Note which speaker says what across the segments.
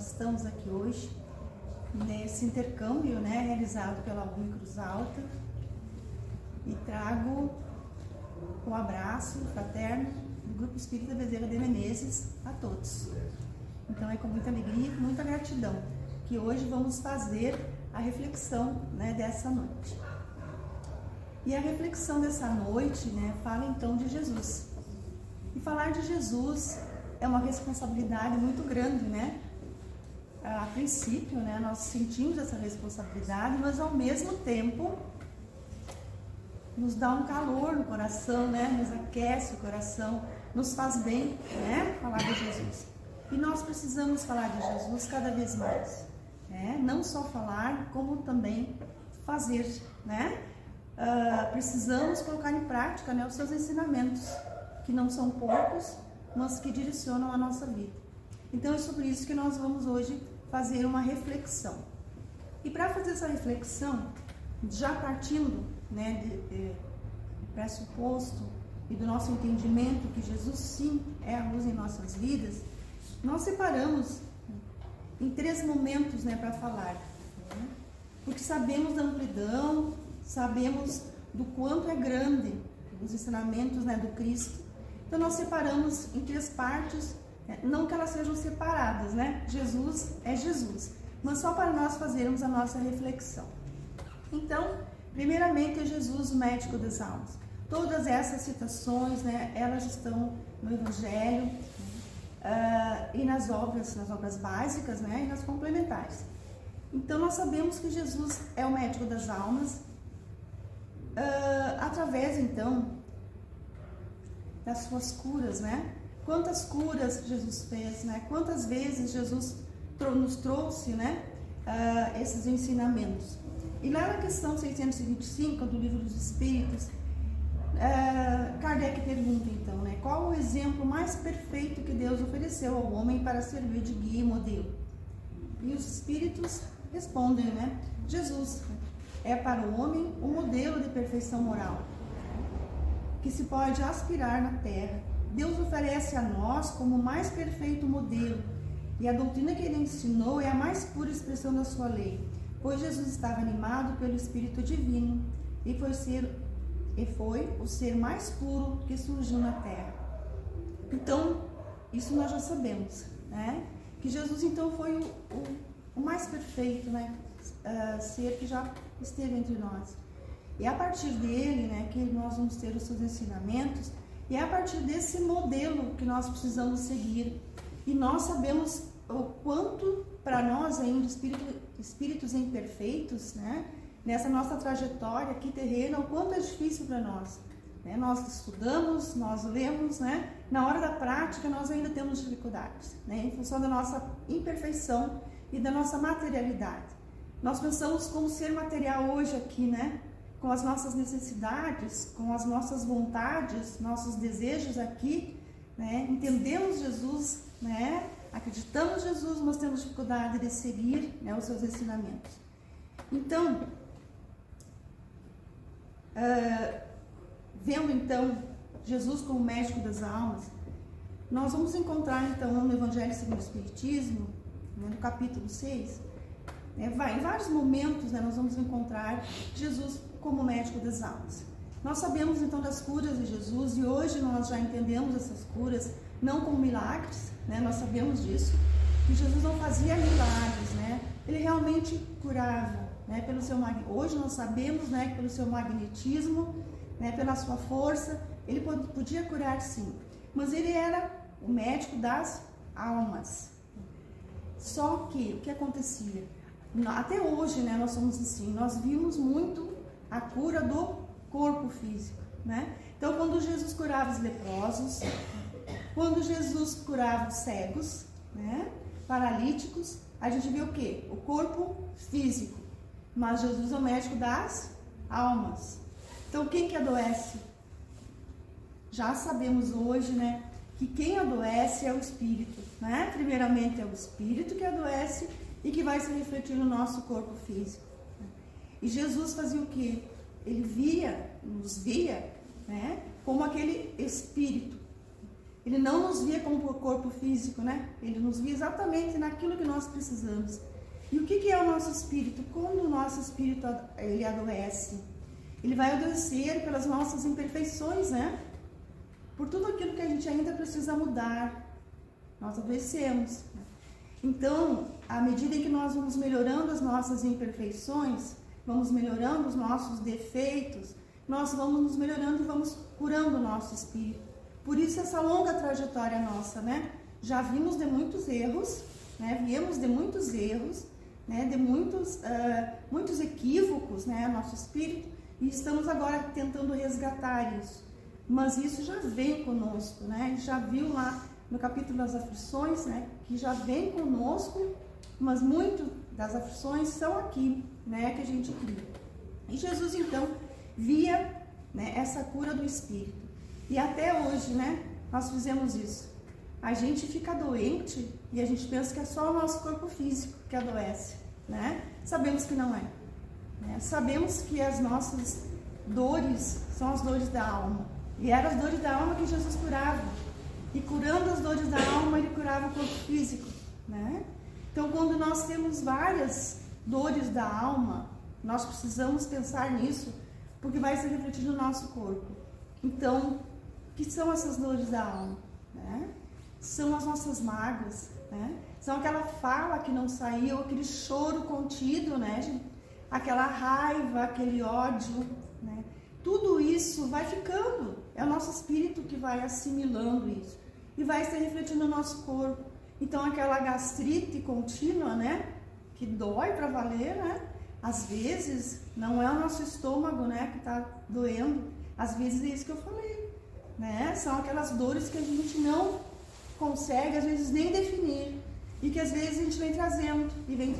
Speaker 1: nós estamos aqui hoje, nesse intercâmbio, né, realizado pela UNE Cruz Alta, e trago o abraço fraterno do Grupo Espírita Bezerra de Menezes a todos. Então é com muita alegria e com muita gratidão que hoje vamos fazer a reflexão, né, dessa noite. E a reflexão dessa noite, né, fala então de Jesus. E falar de Jesus é uma responsabilidade muito grande, né? A princípio, né, nós sentimos essa responsabilidade, mas ao mesmo tempo nos dá um calor no coração, né? Nos aquece o coração, nos faz bem, né? Falar de Jesus. E nós precisamos falar de Jesus cada vez mais, né? Não só falar, como também fazer, né? Precisamos colocar em prática, né, os seus ensinamentos, que não são poucos, mas que direcionam a nossa vida. Então é sobre isso que nós vamos hoje fazer uma reflexão. E para fazer essa reflexão, já partindo, né, do pressuposto e do nosso entendimento que Jesus sim é a luz em nossas vidas, nós separamos em 3 momentos, né, para falar, né? Porque sabemos da amplidão, sabemos do quanto é grande os ensinamentos, né, do Cristo. Então nós separamos em 3 partes, não que elas sejam separadas, né? Jesus é Jesus, mas só para nós fazermos a nossa reflexão. Então, primeiramente é Jesus, o médico das almas. Todas essas citações, né, elas estão no Evangelho e nas obras básicas, né, e nas complementares. Então nós sabemos que Jesus é o médico das almas, através então das suas curas, né? Quantas curas Jesus fez, né? Quantas vezes Jesus nos trouxe, né, esses ensinamentos. E lá na questão 625 do Livro dos Espíritos, Kardec pergunta então, né, qual o exemplo mais perfeito que Deus ofereceu ao homem para servir de guia e modelo? E os Espíritos respondem, né, Jesus é para o homem um modelo de perfeição moral que se pode aspirar na terra. Deus oferece a nós como o mais perfeito modelo, e a doutrina que ele ensinou é a mais pura expressão da sua lei, pois Jesus estava animado pelo Espírito Divino e foi o ser mais puro que surgiu na terra. Então, isso nós já sabemos, né? Que Jesus então foi o mais perfeito, né, ser que já esteve entre nós. E a partir dele, né, que nós vamos ter os seus ensinamentos, e é a partir desse modelo que nós precisamos seguir. E nós sabemos o quanto, para nós ainda, espíritos imperfeitos, né, nessa nossa trajetória aqui terrena, o quanto é difícil para nós. Né? Nós estudamos, nós lemos, né? Na hora da prática nós ainda temos dificuldades, né, em função da nossa imperfeição e da nossa materialidade. Nós pensamos como ser material hoje aqui, né? Com as nossas necessidades, com as nossas vontades, nossos desejos aqui, né? Entendemos Jesus, né? Acreditamos em Jesus, mas temos dificuldade de seguir, né, os seus ensinamentos. Então, vendo então Jesus como médico das almas, nós vamos encontrar então no Evangelho segundo o Espiritismo, né, no capítulo 6, né, em vários momentos, né, nós vamos encontrar Jesus como médico das almas. Nós sabemos então das curas de Jesus, e hoje nós já entendemos essas curas não como milagres, né? Nós sabemos disso, que Jesus não fazia milagres, né? Ele realmente curava, né? Hoje nós sabemos, né, que pelo seu magnetismo, né, pela sua força, ele podia curar sim, mas ele era o médico das almas. Só que o que acontecia? Até hoje, né, nós somos assim, nós vimos muito a cura do corpo físico, né? Então, quando Jesus curava os leprosos, quando Jesus curava os cegos, né, paralíticos, a gente vê o quê? O corpo físico. Mas Jesus é o médico das almas. Então, quem que adoece? Já sabemos hoje, né, que quem adoece é o espírito, né? Primeiramente é o espírito que adoece e que vai se refletir no nosso corpo físico. E Jesus fazia o quê? Ele nos via, né, como aquele espírito. Ele não nos via como corpo físico, né? Ele nos via exatamente naquilo que nós precisamos. E o que é o nosso espírito? Quando o nosso espírito ele adoece, ele vai adoecer pelas nossas imperfeições, né? Por tudo aquilo que a gente ainda precisa mudar. Nós adoecemos. Então, à medida em que nós vamos melhorando as nossas imperfeições, vamos melhorando os nossos defeitos, nós vamos nos melhorando e vamos curando o nosso espírito. Por isso essa longa trajetória nossa, né? Já vimos de muitos erros, né? Viemos de muitos erros, né? De muitos equívocos, né? Nosso espírito, e estamos agora tentando resgatar isso. Mas isso já vem conosco, né? A gente já viu lá no capítulo das aflições, né? Que já vem conosco, mas muito das aflições são aqui, né? Que a gente cria. E Jesus, então, via, né, essa cura do espírito. E até hoje, né? Nós fizemos isso. A gente fica doente e a gente pensa que é só o nosso corpo físico que adoece, né? Sabemos que não é. Né? Sabemos que as nossas dores são as dores da alma. E eram as dores da alma que Jesus curava. E curando as dores da alma, ele curava o corpo físico, né? Então, quando nós temos várias dores da alma, nós precisamos pensar nisso, porque vai ser refletido no nosso corpo. Então, o que são essas dores da alma? Né? São as nossas mágoas, né? São aquela fala que não saiu, aquele choro contido, né, gente? Aquela raiva, aquele ódio, né? Tudo isso vai ficando, é o nosso espírito que vai assimilando isso e vai se refletindo no nosso corpo. Então aquela gastrite contínua, né, que dói para valer, né? Às vezes não é o nosso estômago, né, que está doendo, às vezes é isso que eu falei, né? São aquelas dores que a gente não consegue às vezes nem definir e que às vezes a gente vem trazendo e vem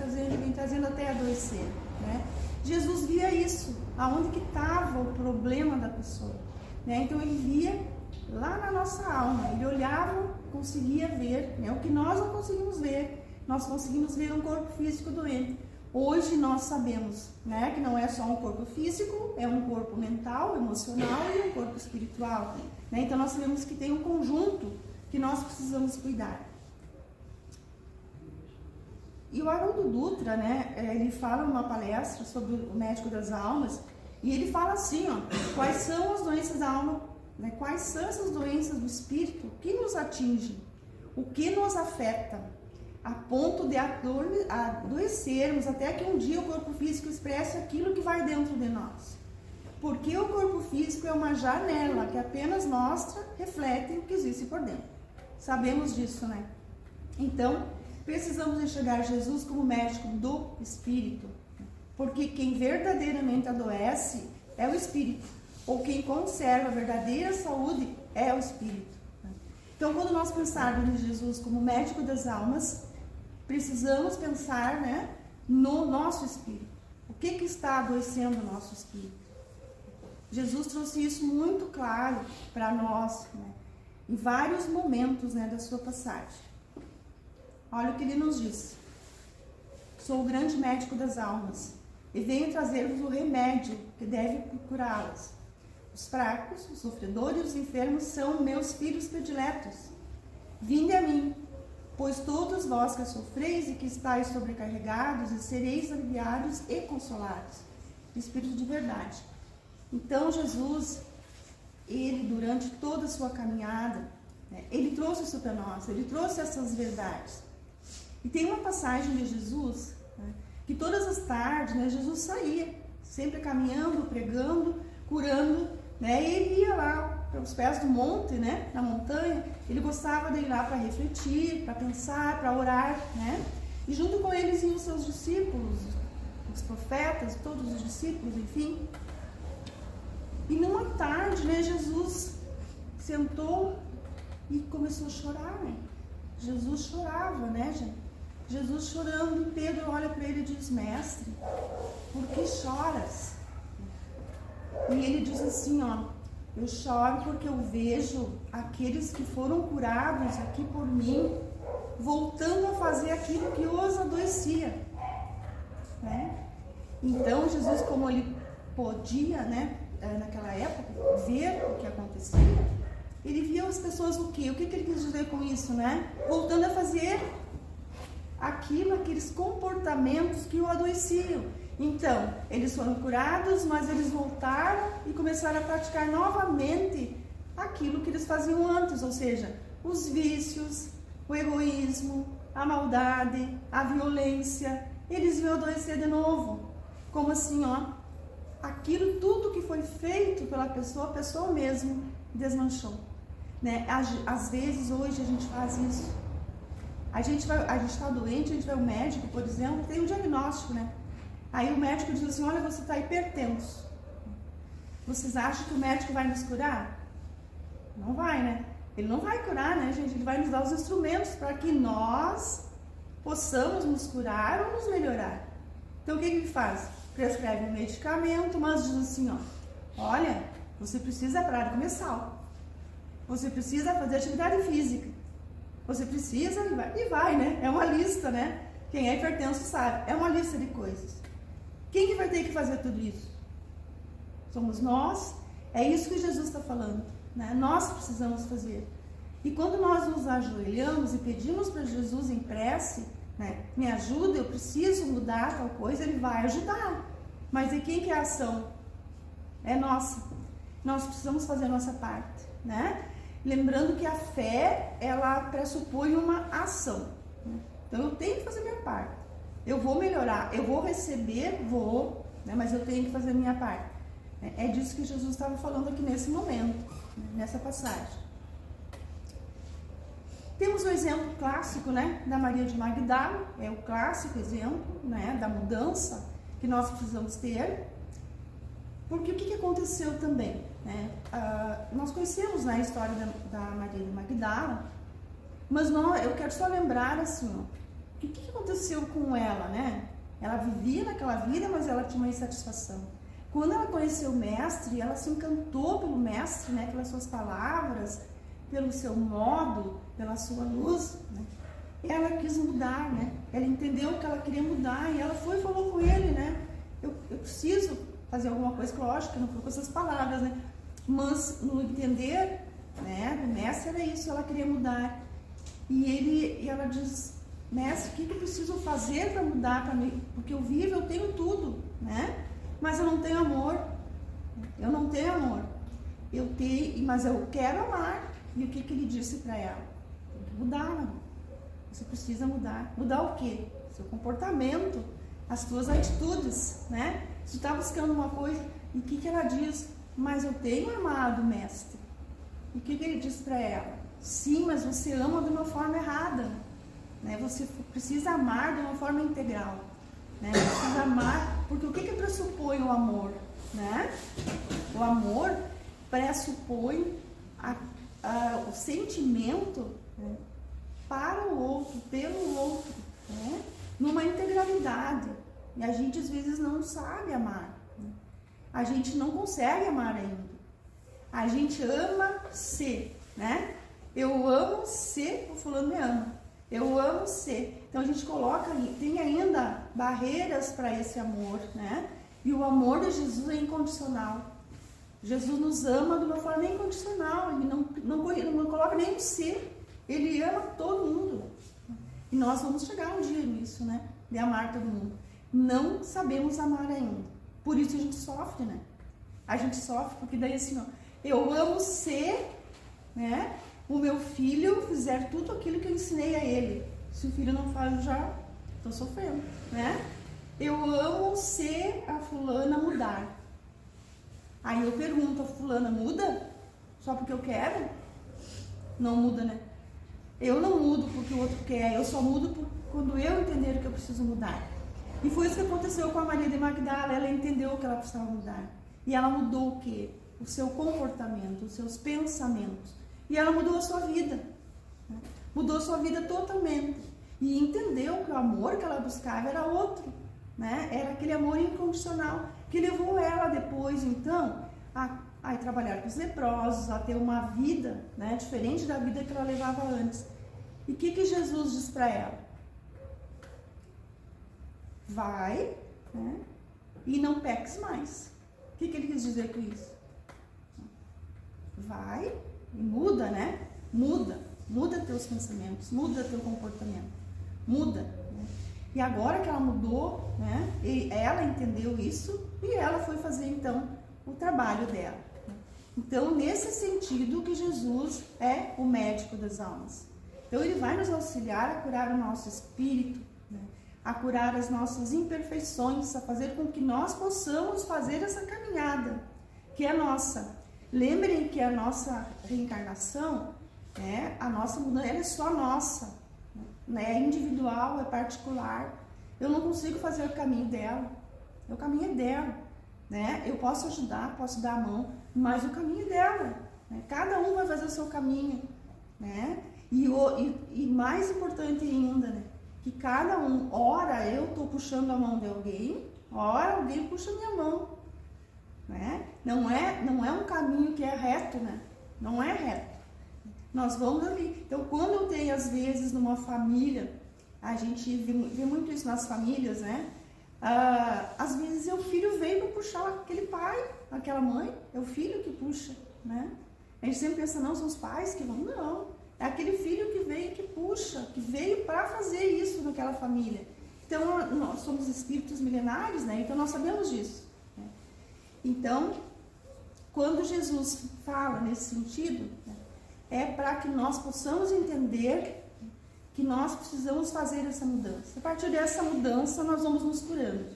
Speaker 1: trazendo até adoecer, né? Jesus via isso, aonde que estava o problema da pessoa, né? Então ele via lá na nossa alma, ele olhava, conseguia ver, né? O que nós não conseguimos ver, nós conseguimos ver um corpo físico doente. Hoje nós sabemos, né, que não é só um corpo físico, é um corpo mental, emocional e um corpo espiritual, né? Então nós sabemos que tem um conjunto que nós precisamos cuidar. E o Haroldo Dutra, né, ele fala numa palestra sobre o médico das almas, e ele fala assim, ó, quais são as doenças da alma, né, quais são essas doenças do espírito que nos atingem, o que nos afeta, a ponto de adoecermos até que um dia o corpo físico expresse aquilo que vai dentro de nós. Porque o corpo físico é uma janela que apenas mostra, reflete o que existe por dentro. Sabemos disso, né? Então, precisamos enxergar Jesus como médico do espírito, porque quem verdadeiramente adoece é o espírito, ou quem conserva a verdadeira saúde é o espírito. Então, quando nós pensarmos em Jesus como médico das almas, precisamos pensar, né, no nosso espírito. O que está adoecendo o nosso espírito? Jesus trouxe isso muito claro para nós, né, em vários momentos, né, da sua passagem. Olha o que ele nos diz. Sou o grande médico das almas e venho trazer-vos o remédio que deve curá-las. Os fracos, os sofredores e os enfermos são meus filhos prediletos. Vinde a mim, pois todos vós que sofreis e que estáis sobrecarregados, e sereis aliviados e consolados. Espírito de verdade. Então Jesus, ele durante toda a sua caminhada, né, ele trouxe isso para nós, ele trouxe essas verdades. E tem uma passagem de Jesus, né, que todas as tardes, né, Jesus saía, sempre caminhando, pregando, curando, né, e ele ia lá pelos pés do monte, né, na montanha. Ele gostava de ir lá para refletir, para pensar, para orar, né, e junto com eles iam os seus discípulos, os profetas, todos os discípulos, enfim. E numa tarde, né, Jesus sentou e começou a chorar, né? Jesus chorava, né, gente? Jesus chorando, e Pedro olha para ele e diz: Mestre, por que choras? E ele diz assim, ó: eu choro porque eu vejo aqueles que foram curados aqui por mim voltando a fazer aquilo que os adoecia, né? Então Jesus, como ele podia, né, naquela época, ver o que acontecia, ele via as pessoas o quê? O que ele quis dizer com isso, né? Voltando a fazer aqueles comportamentos que o adoeciam. Então, eles foram curados, mas eles voltaram e começaram a praticar novamente aquilo que eles faziam antes, ou seja, os vícios, o egoísmo, a maldade, a violência. Eles iam adoecer de novo. Como assim, ó? Aquilo tudo que foi feito pela pessoa, a pessoa mesmo desmanchou, né? Às vezes, hoje, a gente faz isso. A gente está doente, a gente vai ao médico, por exemplo, tem um diagnóstico, né? Aí o médico diz assim, olha, você está hipertenso. Vocês acham que o médico vai nos curar? Não vai, né? Ele não vai curar, né, gente? Ele vai nos dar os instrumentos para que nós possamos nos curar ou nos melhorar. Então, o que ele faz? Prescreve um medicamento, mas diz assim, ó, olha, você precisa parar de comer sal. Você precisa fazer atividade física. Você precisa e vai, né? É uma lista, né? Quem é hipertenso sabe. É uma lista de coisas. Quem que vai ter que fazer tudo isso? Somos nós. É isso que Jesus está falando, né? Nós precisamos fazer. E quando nós nos ajoelhamos e pedimos para Jesus em prece, né? Me ajuda, eu preciso mudar tal coisa, ele vai ajudar. Mas e quem que é a ação? É nossa. Nós precisamos fazer a nossa parte, né? Lembrando que a fé, ela pressupõe uma ação. Né? Então, eu tenho que fazer a minha parte. Eu vou melhorar, eu vou receber, né? Mas eu tenho que fazer a minha parte. É disso que Jesus estava falando aqui nesse momento, né? Nessa passagem. Temos o exemplo clássico, né? Da Maria de Magdala, é o clássico exemplo, né? Da mudança que nós precisamos ter. Porque o que aconteceu também? Né? Nós conhecemos, né, a história da Maria de Magdala, mas eu quero só lembrar assim, ó, o que aconteceu com ela, né? Ela vivia naquela vida, mas ela tinha uma insatisfação. Quando ela conheceu o mestre, ela se encantou pelo mestre, né, pelas suas palavras, pelo seu modo, pela sua luz, né? Ela quis mudar, né? Ela entendeu que ela queria mudar e ela foi e falou com ele, né? Eu preciso fazer alguma coisa, lógico, não foi com essas palavras, né? Mas no entender, né, do mestre era isso, ela queria mudar. E ela diz, mestre, o que eu preciso fazer para mudar para mim? Porque eu vivo, eu tenho tudo, né? Mas eu não tenho amor. Eu não tenho amor. Mas eu quero amar. E o que ele disse para ela? Tem que mudar, né? Você precisa mudar. Mudar o quê? Seu comportamento, as tuas atitudes, né? Você está buscando uma coisa, e o que ela diz? Mas eu tenho amado, mestre. E o que ele diz para ela? Sim, mas você ama de uma forma errada, né? Você precisa amar de uma forma integral, né? Precisa amar, porque o que pressupõe o amor, né? O amor pressupõe o sentimento, né, para o outro, pelo outro, né? Numa integralidade. E a gente às vezes não sabe amar, né? A gente não consegue amar ainda. A gente ama ser, né? Eu amo ser, o fulano me ama. Eu amo ser. Então a gente tem ainda barreiras para esse amor, né? E o amor de Jesus é incondicional. Jesus nos ama de uma forma incondicional. Ele não coloca nem um ser. Ele ama todo mundo. E nós vamos chegar um dia nisso, né? De amar todo mundo. Não sabemos amar ainda. Por isso a gente sofre, né? A gente sofre porque daí assim, ó, eu amo ser, né? O meu filho fizer tudo aquilo que eu ensinei a ele. Se o filho não faz, eu já estou sofrendo, né? Eu amo ser a fulana mudar. Aí eu pergunto, a fulana muda? Só porque eu quero? Não muda, né? Eu não mudo porque o outro quer, eu só mudo quando eu entender que eu preciso mudar. E foi isso que aconteceu com a Maria de Magdala, ela entendeu que ela precisava mudar. E ela mudou o quê? O seu comportamento, os seus pensamentos. E ela mudou a sua vida. Né? Mudou a sua vida totalmente. E entendeu que o amor que ela buscava era outro. Né? Era aquele amor incondicional que levou ela depois, então, a trabalhar com os leprosos, a ter uma vida, né, diferente da vida que ela levava antes. E o que Jesus diz para ela? Vai, né, e não peques mais. O que ele quis dizer com isso? Vai E muda, né? Muda teus pensamentos, muda teu comportamento, muda. Né? E agora que ela mudou, né? E ela entendeu isso e ela foi fazer então o trabalho dela. Então, nesse sentido que Jesus é o médico das almas. Então, ele vai nos auxiliar a curar o nosso espírito, né? A curar as nossas imperfeições, a fazer com que nós possamos fazer essa caminhada, que é nossa. Lembrem que a nossa reencarnação, a nossa mudança, ela é só nossa, né? É individual, é particular. Eu não consigo fazer o caminho dela, o caminho é dela, né? Eu posso ajudar, posso dar a mão, mas o caminho é dela, né? Cada um vai fazer o seu caminho, né? E mais importante ainda, né? Que cada um, ora eu estou puxando a mão de alguém, ora alguém puxa a minha mão, né? Não é um caminho que é reto, né? Não é reto. Nós vamos ali. Então, quando eu tenho, às vezes, numa família, a gente vê muito isso nas famílias, né? Às vezes o filho vem para puxar aquele pai, aquela mãe, é o filho que puxa, né? A gente sempre pensa, não, são os pais que vão, não. É aquele filho que veio, que puxa, que veio para fazer isso naquela família. Então, nós somos espíritos milenares, né? Então, nós sabemos disso. Né? Então, quando Jesus fala nesse sentido, né, é para que nós possamos entender que nós precisamos fazer essa mudança. A partir dessa mudança, nós vamos nos curando.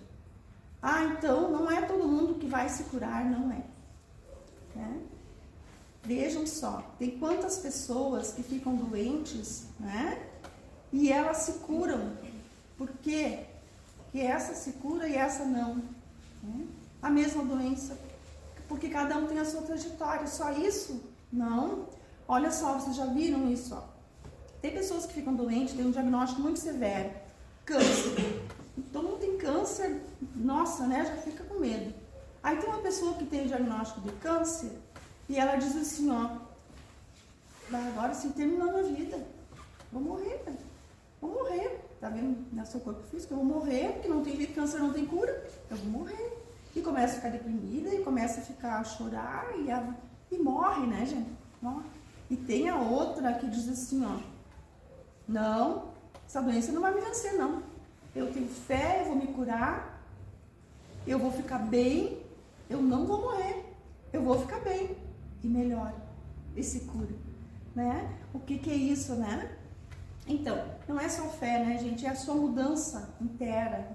Speaker 1: Então, não é todo mundo que vai se curar, não é. Né? Vejam só, tem quantas pessoas que ficam doentes, né? E elas se curam. Por quê? Que essa se cura e essa não. Né? A mesma doença. Porque cada um tem a sua trajetória. Só isso? Não. Olha só, vocês já viram isso? Ó. Tem pessoas que ficam doentes, tem um diagnóstico muito severo. Câncer. Todo mundo tem câncer, nossa, né? Já fica com medo. Aí tem uma pessoa que tem o diagnóstico de câncer e ela diz assim, ó, agora sim, terminou a minha vida. Vou morrer, velho. Vou morrer. Tá vendo? No seu corpo físico, eu vou morrer, porque não tem jeito, câncer não tem cura. Eu vou morrer. E começa a ficar deprimida, e começa a ficar a chorar, e morre, né, gente? Morre. E tem a outra que diz assim, ó, não, essa doença não vai me vencer, não. Eu tenho fé, eu vou me curar, eu vou ficar bem, eu não vou morrer, eu vou ficar bem. E melhora, e se cura, né? O que é isso, né? Então, não é só fé, né, gente? É a sua mudança interna,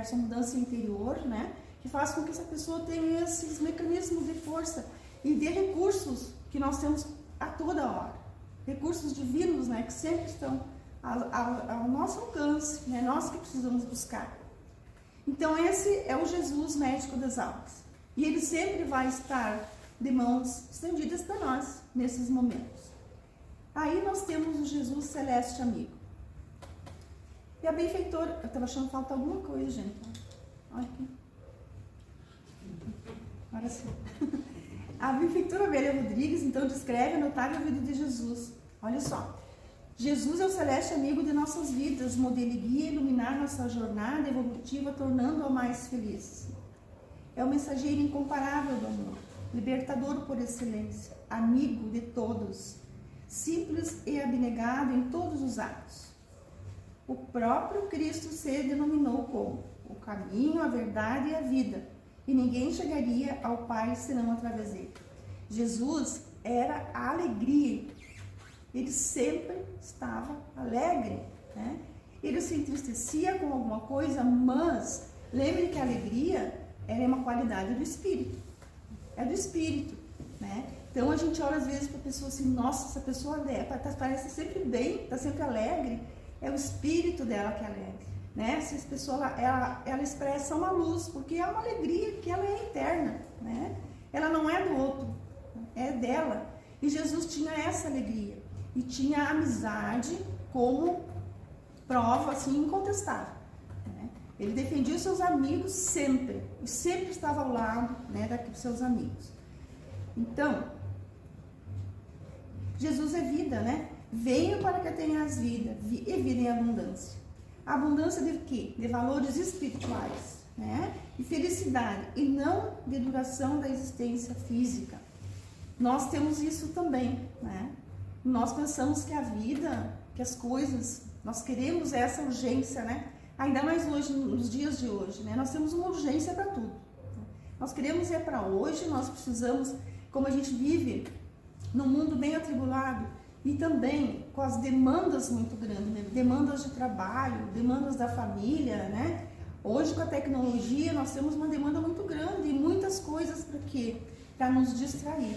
Speaker 1: a sua mudança interior, né? Que faz com que essa pessoa tenha esses mecanismos de força e de recursos que nós temos a toda hora. Recursos divinos, né? Que sempre estão ao nosso alcance, né? Nós que precisamos buscar. Então, esse é o Jesus médico das almas. E ele sempre vai estar de mãos estendidas para nós nesses momentos. Aí nós temos o Jesus celeste amigo. E a benfeitora, eu estava achando que falta alguma coisa, gente. Olha aqui. Agora sim. A benfeitora Amélia Rodrigues, então, descreve a notável vida de Jesus. Olha só. Jesus é o celeste amigo de nossas vidas, modelo e guia, iluminar nossa jornada evolutiva, tornando-a mais feliz. É o mensageiro incomparável do amor, libertador por excelência, amigo de todos, simples e abnegado em todos os atos. O próprio Cristo se denominou como o caminho, a verdade e a vida, e ninguém chegaria ao Pai senão através dele. Jesus era a alegria, ele sempre estava alegre, né? Ele se entristecia com alguma coisa, mas lembre que a alegria é uma qualidade do Espírito, é do Espírito, né? Então a gente olha às vezes para a pessoa assim, nossa, essa pessoa parece sempre bem, está sempre alegre, é o Espírito dela que é alegre, né? Essa pessoa, ela expressa uma luz, porque é uma alegria que ela é interna, né? Ela não é do outro, é dela. E Jesus tinha essa alegria, e tinha a amizade como prova, assim, incontestável. Ele defendia os seus amigos sempre, e sempre estava ao lado, né, dos seus amigos. Então, Jesus é vida, né? Venho para que tenhas vida, e vida em abundância. A abundância de quê? De valores espirituais, né? E felicidade, e não de duração da existência física. nós temos isso também, né? Nós pensamos que a vida, que as coisas, nós queremos essa urgência, né? Ainda mais hoje, nos dias de hoje, né? Nós temos uma urgência para tudo. Nós queremos ir para hoje, nós precisamos, como a gente vive num mundo bem atribulado e também com as demandas muito grandes, né? Demandas de trabalho, demandas da família, né? Hoje, com a tecnologia, nós temos uma demanda muito grande e muitas coisas para quê? Para nos distrair.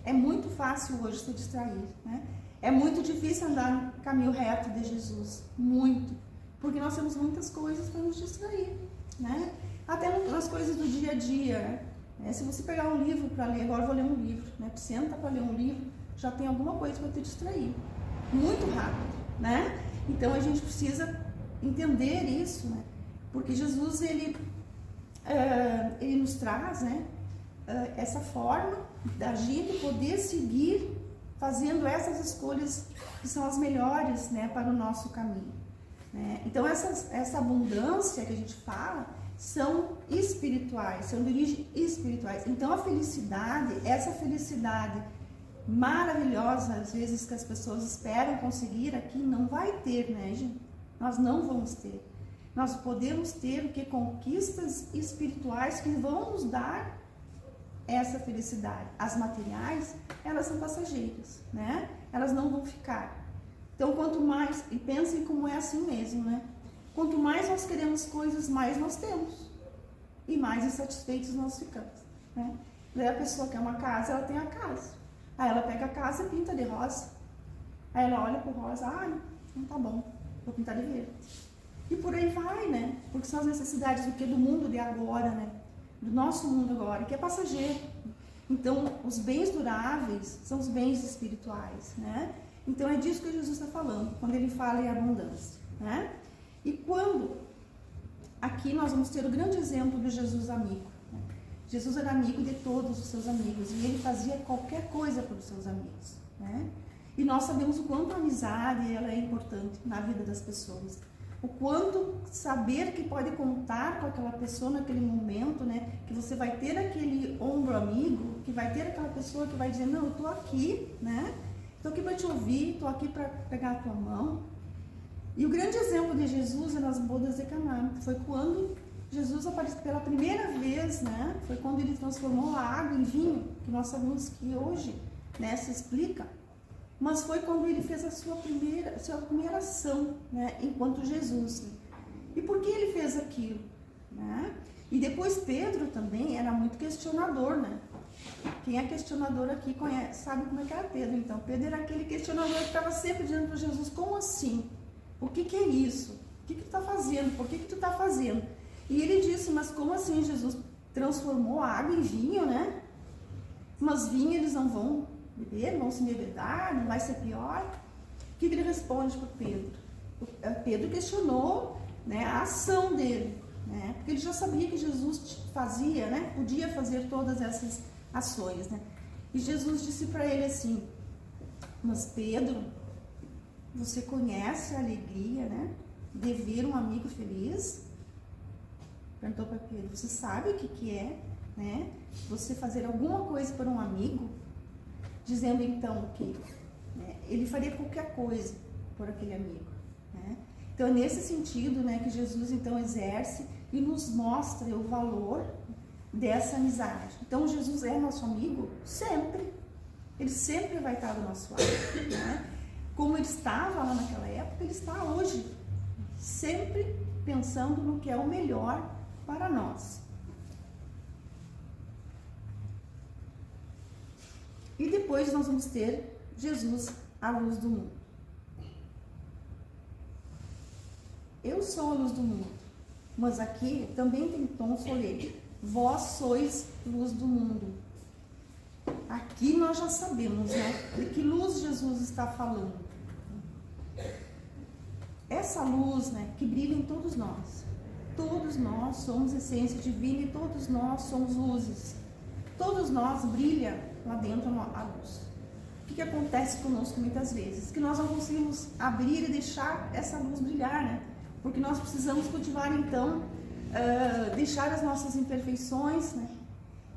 Speaker 1: É muito fácil hoje se distrair, né? É muito difícil andar no caminho reto de Jesus, muito, porque nós temos muitas coisas para nos distrair, né? Até nas coisas do dia a dia, né? Se você pegar um livro para ler, agora eu vou ler um livro, né? Senta para ler um livro, já tem alguma coisa para te distrair, muito rápido, né? Então a gente precisa entender isso, né? Porque Jesus, ele nos traz, né? Essa forma da gente poder seguir fazendo essas escolhas que são as melhores, né, para o nosso caminho, né? Então essa abundância que a gente fala são espirituais, são de origem espirituais. Então a felicidade, essa felicidade maravilhosa, às vezes que as pessoas esperam conseguir aqui, não vai ter, né, gente? Nós não vamos ter. Nós podemos ter o que? Conquistas espirituais que vão nos dar essa felicidade. As materiais, elas são passageiras, né? Elas não vão ficar. Então, quanto mais, e pensem como é assim mesmo, né? Quanto mais nós queremos coisas, mais nós temos. E mais insatisfeitos nós ficamos, né? Daí a pessoa quer uma casa, ela tem a casa. Aí ela pega a casa e pinta de rosa. Aí ela olha pro rosa, não tá bom, vou pintar de verde. E por aí vai, né? Porque são as necessidades do que? Do mundo de agora, né? Do nosso mundo agora, que é passageiro. Então, os bens duráveis são os bens espirituais, né? Então, é disso que Jesus está falando, quando ele fala em abundância, né? E quando, aqui nós vamos ter o grande exemplo de Jesus amigo, né? Jesus era amigo de todos os seus amigos, e ele fazia qualquer coisa pelos seus amigos, né? E nós sabemos o quanto a amizade ela é importante na vida das pessoas. O quanto saber que pode contar com aquela pessoa naquele momento, né? Que você vai ter aquele ombro amigo, que vai ter aquela pessoa que vai dizer, não, eu tô aqui, né? Tô aqui para te ouvir, tô aqui para pegar a tua mão. E o grande exemplo de Jesus é nas bodas de Caná. Foi quando Jesus apareceu pela primeira vez, né? Foi quando ele transformou a água em vinho, que nós sabemos que hoje, né, se explica. Mas foi quando ele fez a sua primeira ação, né, enquanto Jesus. E por que ele fez aquilo? Né? E depois Pedro também era muito questionador, né? Quem é questionador aqui sabe como é que era Pedro. Então, Pedro era aquele questionador que estava sempre dizendo para Jesus, como assim? O que é isso? O que tu está fazendo? Por que tu está fazendo? E ele disse, mas como assim Jesus transformou a água em vinho, né? Mas vinho eles não vão beber, vão se embebedar, não vai ser pior? O que ele responde para Pedro? Pedro questionou, né, a ação dele, né, porque ele já sabia que Jesus fazia, né, podia fazer todas essas ações, né? E Jesus disse para ele assim, mas Pedro, você conhece a alegria, né, de ver um amigo feliz? Perguntou para Pedro, você sabe o que é, né, você fazer alguma coisa por um amigo? Dizendo então que, né, ele faria qualquer coisa por aquele amigo, né? Então é nesse sentido, né, que Jesus então exerce e nos mostra o valor dessa amizade. Então Jesus é nosso amigo sempre, ele sempre vai estar do nosso lado, né? Como ele estava lá naquela época, ele está hoje, sempre pensando no que é o melhor para nós. E depois nós vamos ter Jesus, a luz do mundo. Eu sou a luz do mundo, mas aqui também tem tom solene. Vós sois luz do mundo. Aqui nós já sabemos, né, de que luz Jesus está falando. Essa luz, né, que brilha em todos nós. Todos nós somos essência divina e todos nós somos luzes. Todos nós brilha lá dentro a luz. O que acontece conosco muitas vezes? Que nós não conseguimos abrir e deixar essa luz brilhar, né? Porque nós precisamos cultivar então, deixar as nossas imperfeições, né?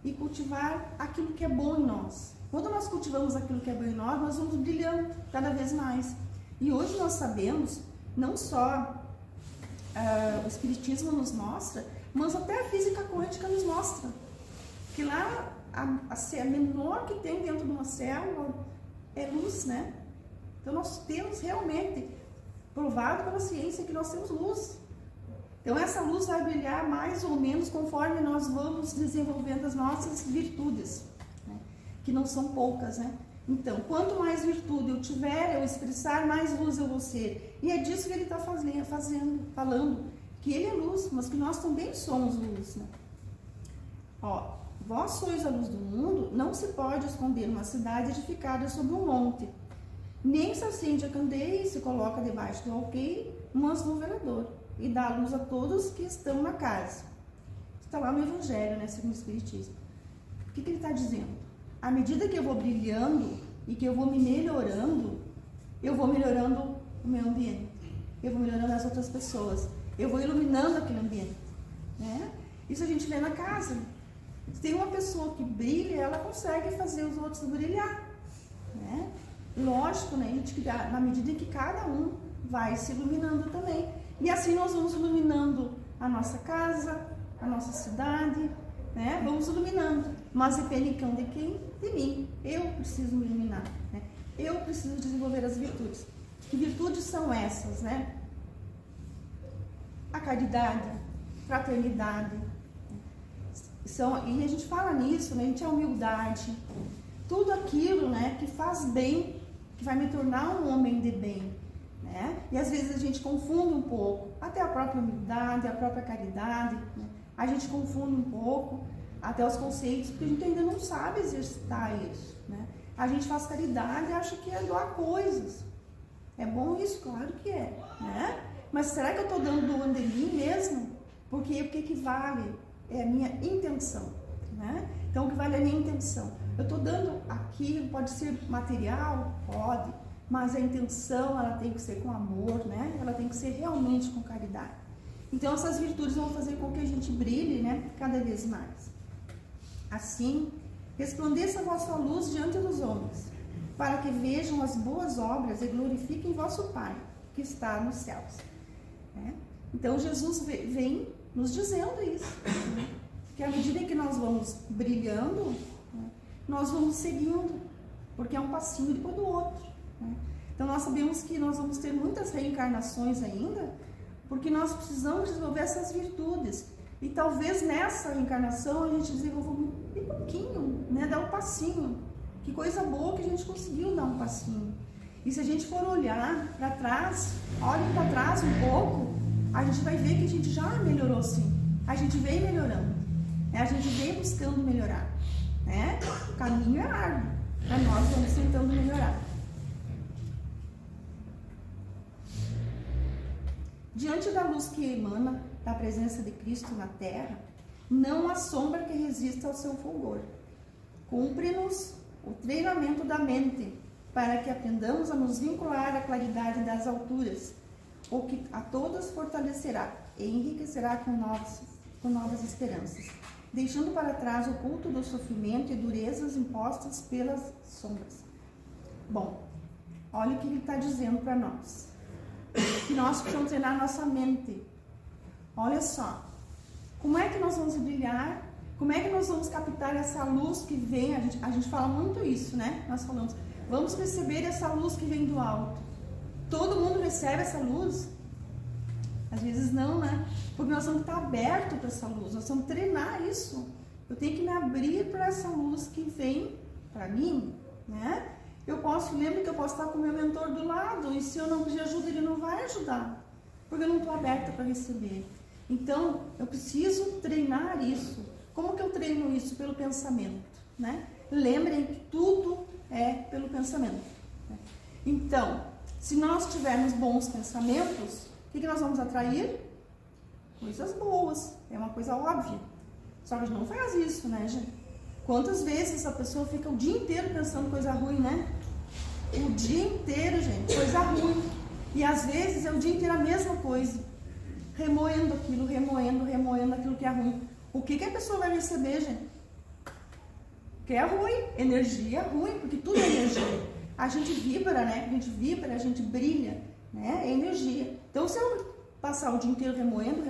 Speaker 1: E cultivar aquilo que é bom em nós. Quando nós cultivamos aquilo que é bom em nós vamos brilhando cada vez mais. E hoje nós sabemos, não só o Espiritismo nos mostra, mas até a física quântica nos mostra, que lá a menor que tem dentro de uma célula é luz, né? Então nós temos realmente provado pela ciência que nós temos luz. Então essa luz vai brilhar mais ou menos conforme nós vamos desenvolvendo as nossas virtudes, né? Que não são poucas, né? Então, quanto mais virtude eu tiver, eu expressar, mais luz eu vou ser. E é disso que ele está falando, que ele é luz, mas que nós também somos luz, né? Ó, vós sois a luz do mundo, não se pode esconder uma cidade edificada sobre um monte, nem se acende a candeia e se coloca debaixo do alqueire, mas no velador, e dá luz a todos que estão na casa. Está lá no Evangelho, né, segundo o Espiritismo. O que ele está dizendo? À medida que eu vou brilhando e que eu vou me melhorando, eu vou melhorando o meu ambiente, eu vou melhorando as outras pessoas, eu vou iluminando aquele ambiente, né? Isso a gente vê na casa. Se tem uma pessoa que brilha, ela consegue fazer os outros brilhar, né? Lógico, né? Na medida em que cada um vai se iluminando também. E assim nós vamos iluminando a nossa casa, a nossa cidade, né? Vamos iluminando. Mas depende de quem? De mim. Eu preciso me iluminar, né? Eu preciso desenvolver as virtudes. Que virtudes são essas, né? A caridade, fraternidade. E a gente fala nisso, né? A gente é a humildade. Tudo aquilo, né, que faz bem, que vai me tornar um homem de bem, né? E às vezes a gente confunde um pouco, até a própria humildade, a própria caridade, né? A gente confunde um pouco até os conceitos, porque a gente ainda não sabe exercitar isso, né? A gente faz caridade e acha que é doar coisas. É bom isso? Claro que é, né? Mas será que eu estou doando de mim mesmo? Porque o que vale é a minha intenção, né? Então o que vale é a minha intenção. Eu estou dando aquilo, pode ser material? Pode, mas a intenção ela tem que ser com amor, né? Ela tem que ser realmente com caridade. Então essas virtudes vão fazer com que a gente brilhe, né? Cada vez mais. Assim, resplandeça a vossa luz diante dos homens, para que vejam as boas obras e glorifiquem vosso Pai, que está nos céus. Né? Então Jesus vem nos dizendo isso, né? Que à medida que nós vamos brilhando, né, nós vamos seguindo, porque é um passinho depois do outro, né? Então nós sabemos que nós vamos ter muitas reencarnações ainda, porque nós precisamos desenvolver essas virtudes. E talvez nessa reencarnação a gente desenvolva um pouquinho, né, dar um passinho. Que coisa boa que a gente conseguiu dar um passinho. E se a gente for olhar para trás, olhe para trás um pouco, a gente vai ver que a gente já melhorou sim. A gente vem melhorando, né? A gente vem buscando melhorar, né? O caminho é árduo, mas nós vamos tentando melhorar. Diante da luz que emana da presença de Cristo na Terra, não há sombra que resista ao seu fulgor. Cumpre-nos o treinamento da mente, para que aprendamos a nos vincular à claridade das alturas, o que a todas fortalecerá e enriquecerá com novas esperanças, deixando para trás o culto do sofrimento e durezas impostas pelas sombras. Bom, olha o que ele está dizendo para nós. Que nós precisamos treinar nossa mente. Olha só, como é que nós vamos brilhar? Como é que nós vamos captar essa luz que vem? A gente fala muito isso, né? Nós falamos, vamos receber essa luz que vem do alto. Todo mundo recebe essa luz? Às vezes não, né? Porque nós vamos estar abertos para essa luz, nós vamos treinar isso. Eu tenho que me abrir para essa luz que vem para mim, né? Lembra que eu posso estar com o meu mentor do lado, e se eu não pedir ajuda, ele não vai ajudar, porque eu não estou aberta para receber. Então, eu preciso treinar isso. Como que eu treino isso? Pelo pensamento, né? Lembrem que tudo é pelo pensamento, né? Então, se nós tivermos bons pensamentos, o que nós vamos atrair? Coisas boas, é uma coisa óbvia. Só que a gente não faz isso, né, gente? Quantas vezes a pessoa fica o dia inteiro pensando coisa ruim, né? O dia inteiro, gente, coisa ruim. E às vezes é o dia inteiro a mesma coisa. Remoendo aquilo, remoendo aquilo que é ruim. O que a pessoa vai receber, gente? que é ruim, energia é ruim, porque tudo é energia. A gente vibra, né? A gente vibra, a gente brilha, né? É energia. Então, se eu passar o dia inteiro remoendo,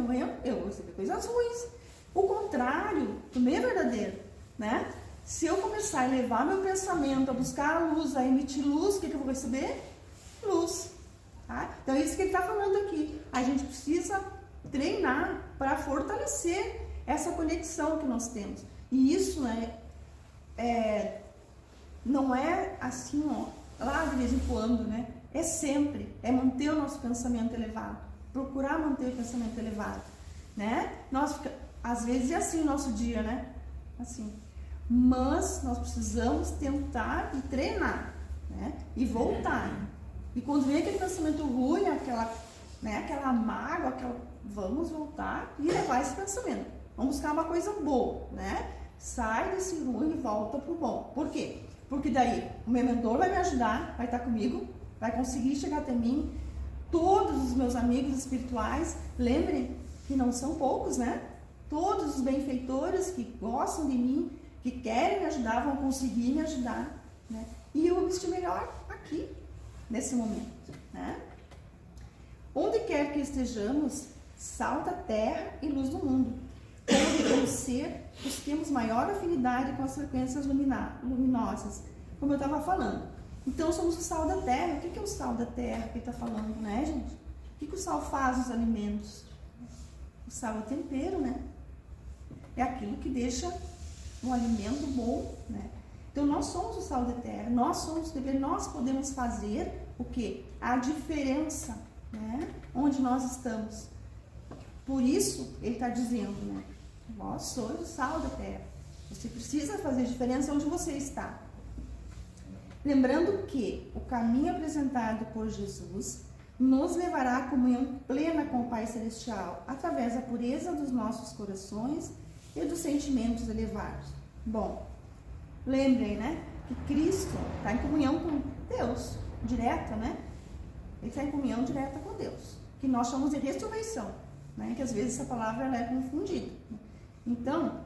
Speaker 1: eu vou receber coisas ruins. O contrário também é verdadeiro, né? Se eu começar a elevar meu pensamento, a buscar a luz, a emitir luz, o que eu vou receber? Luz. Tá? Então, é isso que ele está falando aqui. A gente precisa treinar para fortalecer essa conexão que nós temos. E isso, né, não é assim, ó, lá de vez em quando, né? É sempre. É manter o nosso pensamento elevado. Procurar manter o pensamento elevado, né? Às vezes é assim o nosso dia, né? Assim. Mas nós precisamos tentar e treinar, né? E voltar. E quando vem aquele pensamento ruim, aquela mágoa, vamos voltar e levar esse pensamento. Vamos buscar uma coisa boa, né? Sai desse ruim e volta pro bom. Por quê? Porque daí o meu mentor vai me ajudar, vai estar comigo, vai conseguir chegar até mim. Todos os meus amigos espirituais, lembrem que não são poucos, né? Todos os benfeitores que gostam de mim, que querem me ajudar, vão conseguir me ajudar, né? E eu estou melhor aqui, nesse momento, né? Onde quer que estejamos, sal da terra e luz do mundo. Como devemos ser, os que temos maior afinidade com as frequências luminosas, como eu estava falando. Então, somos o sal da terra. O que é o sal da terra que ele está falando, né, gente? O que o sal faz nos alimentos? O sal é tempero, né? É aquilo que deixa um alimento bom, né? Então, nós somos o sal da terra. Nós somos o tempero. Nós podemos fazer o quê? A diferença, né? Onde nós estamos. Por isso, ele está dizendo, né? Vós sois o sal da terra. Você precisa fazer diferença onde você está. Lembrando que o caminho apresentado por Jesus nos levará à comunhão plena com o Pai Celestial, através da pureza dos nossos corações e dos sentimentos elevados. Bom, lembrem, né? Que Cristo está em comunhão com Deus, direta, né? Ele está em comunhão direta com Deus, que nós chamamos de ressurreição, né? Que às vezes essa palavra ela é confundida. Então,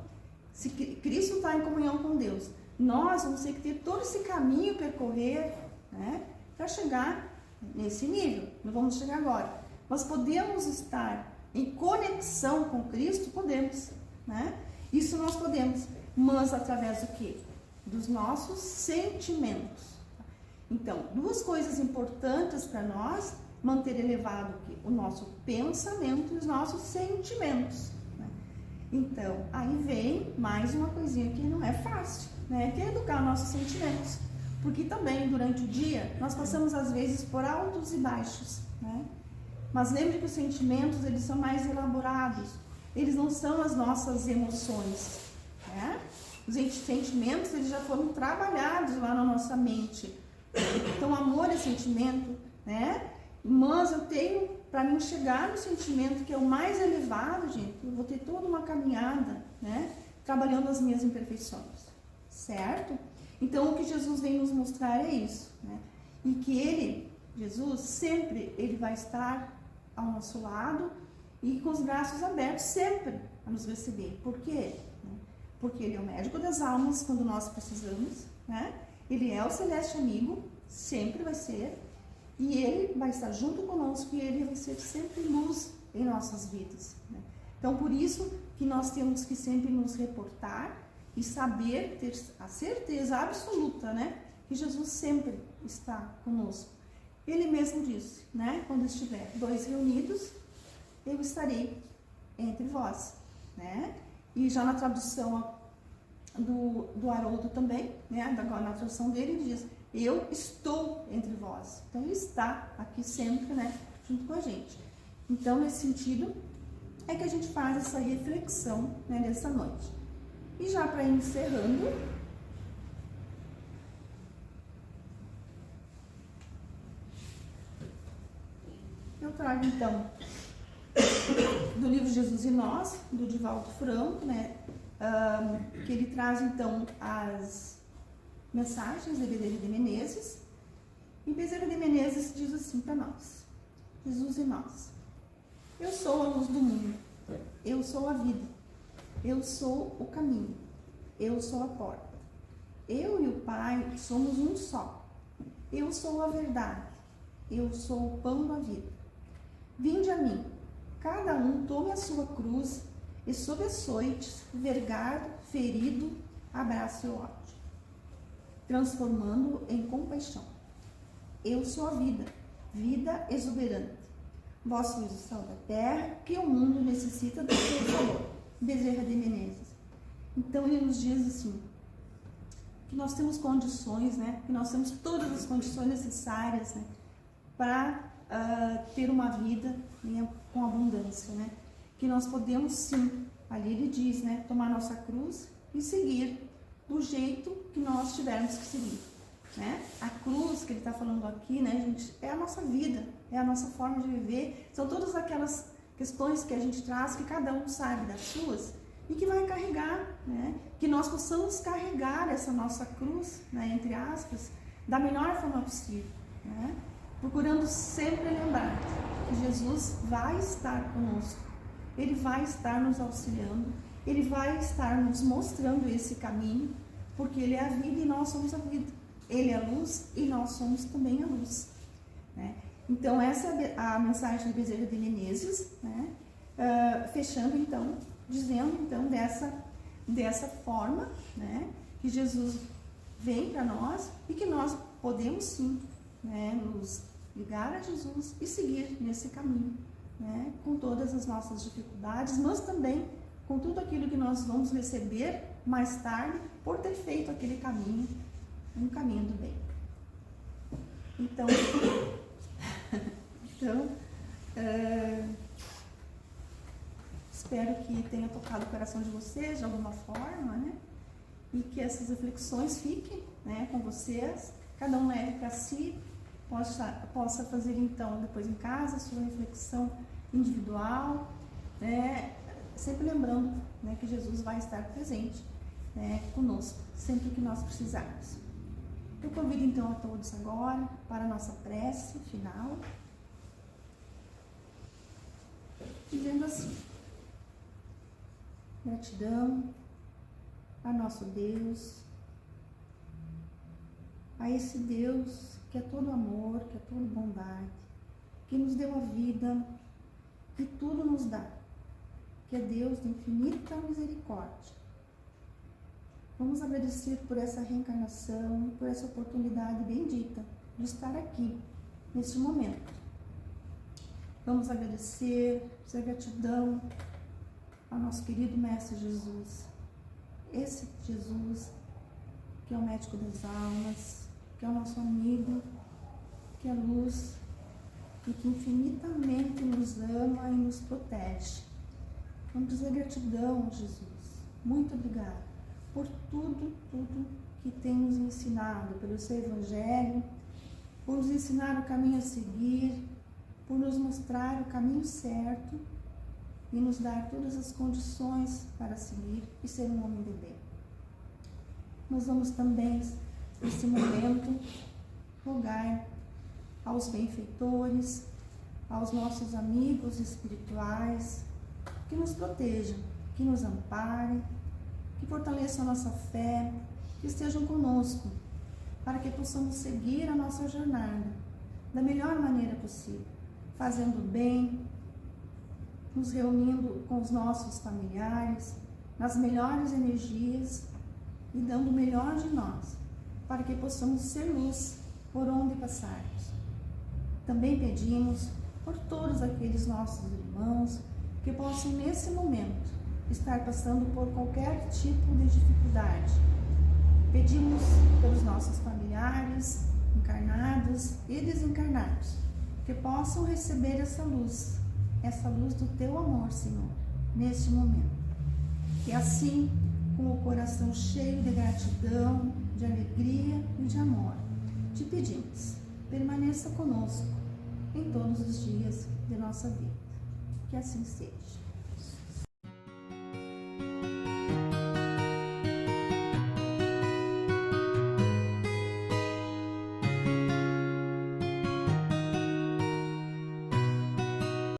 Speaker 1: se Cristo está em comunhão com Deus, nós vamos ter que ter todo esse caminho percorrer, né, para chegar nesse nível. Não vamos chegar agora. Nós podemos estar em conexão com Cristo? Podemos, né? Isso nós podemos, mas através do quê? Dos nossos sentimentos. Então, duas coisas importantes para nós manter elevado aqui: o nosso pensamento e os nossos sentimentos. Né? Então, aí vem mais uma coisinha que não é fácil, né? Que é educar nossos sentimentos. Porque também, durante o dia, nós passamos, às vezes, por altos e baixos, né? Mas lembre que os sentimentos, eles são mais elaborados. Eles não são as nossas emoções, né? Os sentimentos, eles já foram trabalhados lá na nossa mente. Então, amor é sentimento, né? Mas eu tenho, para mim chegar no sentimento que é o mais elevado, gente, eu vou ter toda uma caminhada, né? Trabalhando as minhas imperfeições, certo? Então, o que Jesus vem nos mostrar é isso, né? E que Jesus, sempre, ele vai estar ao nosso lado e com os braços abertos, sempre a nos receber. Por quê? Porque ele é o médico das almas quando nós precisamos, né? Ele é o celeste amigo, sempre vai ser, e ele vai estar junto conosco e ele vai ser sempre luz em nossas vidas, né? Então, por isso que nós temos que sempre nos reportar e saber, ter a certeza absoluta, né, que Jesus sempre está conosco. Ele mesmo disse, né, quando estiver dois reunidos, eu estarei entre vós, né? E já na tradução do Haroldo também, né, na tradução dele, ele diz: eu estou entre vós. Então, ele está aqui sempre, né, junto com a gente. Então, nesse sentido, é que a gente faz essa reflexão, né, nessa noite. E já para ir encerrando, eu trago então do livro Jesus e Nós, do Divaldo Franco, né, que ele traz então as mensagens de Bezerra de Menezes. E Bezerra de Menezes diz assim para nós: Jesus e nós. Eu sou a luz do mundo, eu sou a vida, eu sou o caminho, eu sou a porta. Eu e o Pai somos um só. Eu sou a verdade. Eu sou o pão da vida. Vinde a mim. Cada um tome a sua cruz e sob açoites, vergado, ferido, abrace o ódio, transformando-o em compaixão. Eu sou a vida, vida exuberante. Vós sois o sal da terra, que o mundo necessita do seu valor. Bezerra de Menezes. Então ele nos diz assim, que nós temos condições, né? Que nós temos todas as condições necessárias, né? Para ter uma vida, né, com abundância, né? Que nós podemos sim, ali ele diz, né? Tomar nossa cruz e seguir do jeito que nós tivermos que seguir, né? A cruz que ele está falando aqui, né, gente, é a nossa vida, é a nossa forma de viver, são todas aquelas questões que a gente traz, que cada um sabe das suas, e que vai carregar, né? Que nós possamos carregar essa nossa cruz, né, entre aspas, da melhor forma possível, né? Procurando sempre lembrar que Jesus vai estar conosco, Ele vai estar nos auxiliando, Ele vai estar nos mostrando esse caminho, porque Ele é a vida e nós somos a vida. Ele é a luz e nós somos também a luz, né? Então essa é a mensagem de Bezerra de Menezes, né? Fechando então, dizendo então dessa forma, né? Que Jesus vem para nós e que nós podemos sim, né, nos ligar a Jesus e seguir nesse caminho, né, com todas as nossas dificuldades, mas também com tudo aquilo que nós vamos receber mais tarde por ter feito aquele caminho, um caminho do bem. Então, espero que tenha tocado o coração de vocês de alguma forma, né, e que essas reflexões fiquem, né, com vocês, cada um leve para si, possa fazer então depois em casa a sua reflexão individual, né, sempre lembrando, né, que Jesus vai estar presente, né, conosco, sempre que nós precisarmos. Eu convido então a todos agora para a nossa prece final, dizendo assim: gratidão a nosso Deus, a esse Deus que é todo amor, que é toda bondade, que nos deu a vida, que tudo nos dá, que é Deus de infinita misericórdia. Vamos agradecer por essa reencarnação, por essa oportunidade bendita de estar aqui, neste momento. Vamos agradecer, dizer gratidão ao nosso querido Mestre Jesus, esse Jesus que é o médico das almas, que é o nosso amigo, que é luz e que infinitamente nos ama e nos protege. Vamos dizer gratidão, Jesus. Muito obrigada por tudo que tem nos ensinado, pelo seu Evangelho, por nos ensinar o caminho a seguir, por nos mostrar o caminho certo e nos dar todas as condições para seguir e ser um homem de bem. Nós vamos também, nesse momento, rogar aos benfeitores, aos nossos amigos espirituais, que nos protejam, que nos amparem, que fortaleçam a nossa fé, que estejam conosco, para que possamos seguir a nossa jornada da melhor maneira possível, fazendo bem, nos reunindo com os nossos familiares, nas melhores energias e dando o melhor de nós, para que possamos ser luz por onde passarmos. Também pedimos por todos aqueles nossos irmãos que possam nesse momento estar passando por qualquer tipo de dificuldade. Pedimos pelos nossos familiares, encarnados e desencarnados, que possam receber essa luz do Teu amor, Senhor, neste momento. E assim, com o coração cheio de gratidão, de alegria e de amor, te pedimos, permaneça conosco em todos os dias de nossa vida. Que assim seja.